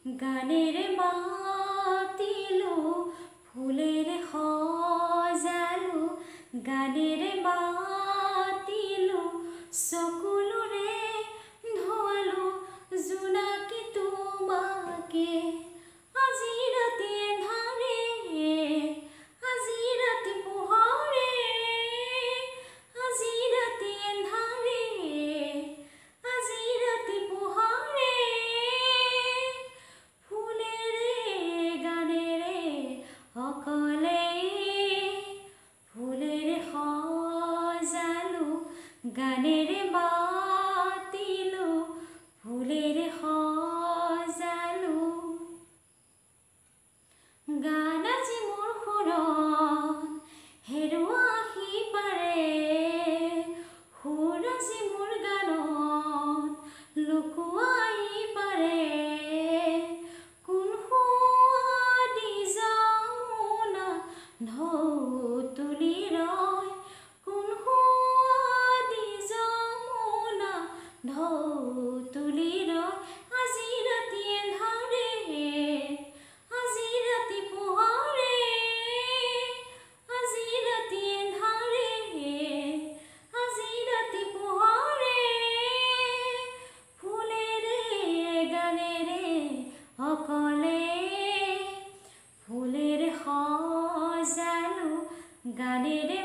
গানেৰে মাতিলো ফুলেৰে সজালো গানেৰে মাতিলো চকুলোৰে ধোৱালো জোনাকী তোমাকে আজি ৰাতি এন্ধাৰে আজি ৰাতি পোহৰে আজি ৰাতি এন্ধাৰে আজি ৰাতি পোহৰে ফুলেৰে গানেৰে অকলে ফুলেৰে সজালো গানেৰে মাতিলো ফুলেৰে সজালো গান আজি মোৰ সুৰত হেৰুৱা আহি পাৰে সুৰ আজি মোৰ গানত লুকুৱা আহি পাৰে কোন সুৱাদি যমুনা ঢৌ তুলি ৰয় কোন সুৱাদি যমুনা ঢৌ তুলি ৰয় আজি ৰাতি এন্ধাৰে আজি ৰাতি পোহৰে আজি ৰাতি এন্ধাৰে আজি ৰাতি পোহৰে ফুলেৰে গানেৰে অকলে ফুলেৰে সজালো গানেৰে